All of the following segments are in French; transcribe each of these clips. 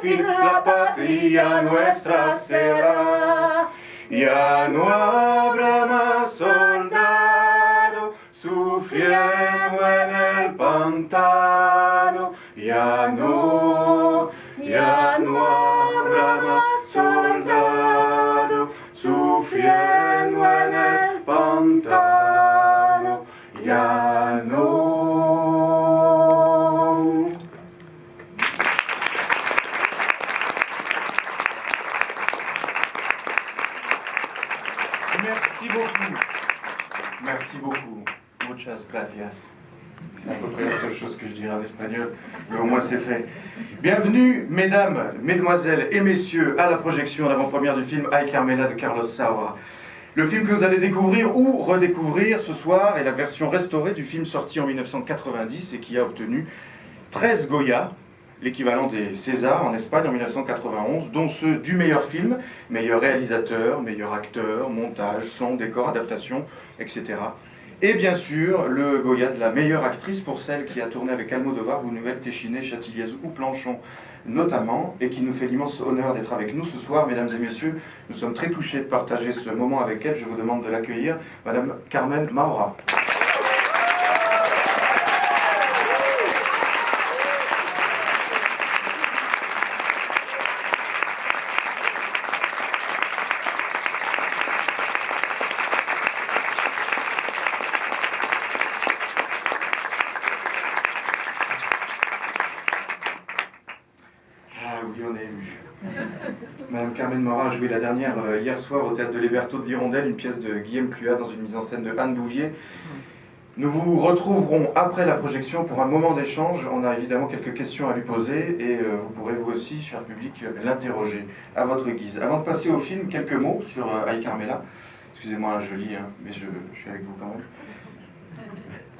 fin la patria nuestra será. Ya no habrá más soldado sufriendo en el pantano. Ya no habrá más soldado sufriendo en el pantano. Ya no. Merci beaucoup. Merci beaucoup. Muchas gracias. C'est à peu près la seule chose que je dirais en espagnol, mais au moins c'est fait. Bienvenue, mesdames, mesdemoiselles et messieurs, à la projection, à l'avant-première du film Ay Carmela de Carlos Saura. Le film que vous allez découvrir ou redécouvrir ce soir est la version restaurée du film sorti en 1990 et qui a obtenu 13 Goya, l'équivalent des Césars en Espagne en 1991, dont ceux du meilleur film, meilleur réalisateur, meilleur acteur, montage, son, décor, adaptation, etc. Et bien sûr, le Goya de la meilleure actrice pour celle qui a tourné avec Almodovar, Buñuel, Téchiné, Châtilliez ou Planchon notamment, et qui nous fait l'immense honneur d'être avec nous ce soir. Mesdames et messieurs, nous sommes très touchés de partager ce moment avec elle. Je vous demande de l'accueillir, Madame Carmen Maura. Madame Carmen Maura a joué la dernière hier soir au théâtre de l'Hébertot de l'Hirondelle, une pièce de Guillaume Cluat dans une mise en scène de Anne Bouvier. Nous vous retrouverons après la projection pour un moment d'échange. On a évidemment quelques questions à lui poser et vous pourrez vous aussi, cher public, l'interroger à votre guise. Avant de passer au film, quelques mots sur Ay Carmela. Excusez-moi, je lis, hein, mais je suis avec vous quand même.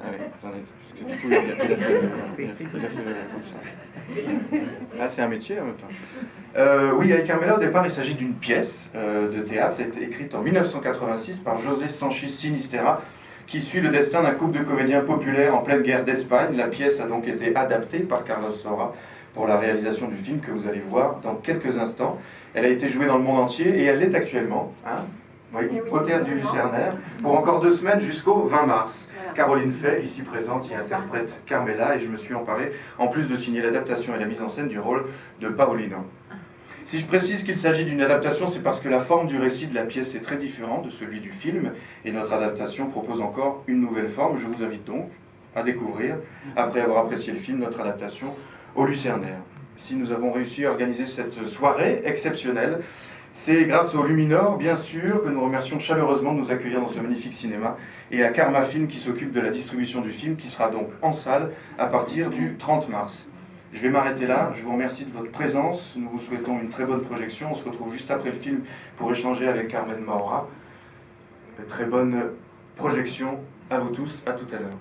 Allez, attendez, parce que du coup, il a fait comme ça. Ah, c'est un métier en même temps. Oui, Ay Carmela, au départ, il s'agit d'une pièce de théâtre écrite en 1986 par José Sanchis Sinistera, qui suit le destin d'un couple de comédiens populaires en pleine guerre d'Espagne. La pièce a donc été adaptée par Carlos Saura pour la réalisation du film que vous allez voir dans quelques instants. Elle a été jouée dans le monde entier et elle l'est actuellement, hein, oui, au théâtre du Lucernaire, pour encore 2 semaines jusqu'au 20 mars. Caroline Fay, ici présente, y interprète Carmela et je me suis emparé, en plus de signer l'adaptation et la mise en scène, du rôle de Paulino. Si je précise qu'il s'agit d'une adaptation, c'est parce que la forme du récit de la pièce est très différente de celui du film et notre adaptation propose encore une nouvelle forme. Je vous invite donc à découvrir, après avoir apprécié le film, notre adaptation au Lucernaire. Si nous avons réussi à organiser cette soirée exceptionnelle, c'est grâce au Luminor, bien sûr, que nous remercions chaleureusement de nous accueillir dans ce magnifique cinéma et à Karma Film qui s'occupe de la distribution du film qui sera donc en salle à partir du 30 mars. Je vais m'arrêter là, je vous remercie de votre présence, nous vous souhaitons une très bonne projection, on se retrouve juste après le film pour échanger avec Carmen Maura. Très bonne projection à vous tous, à tout à l'heure.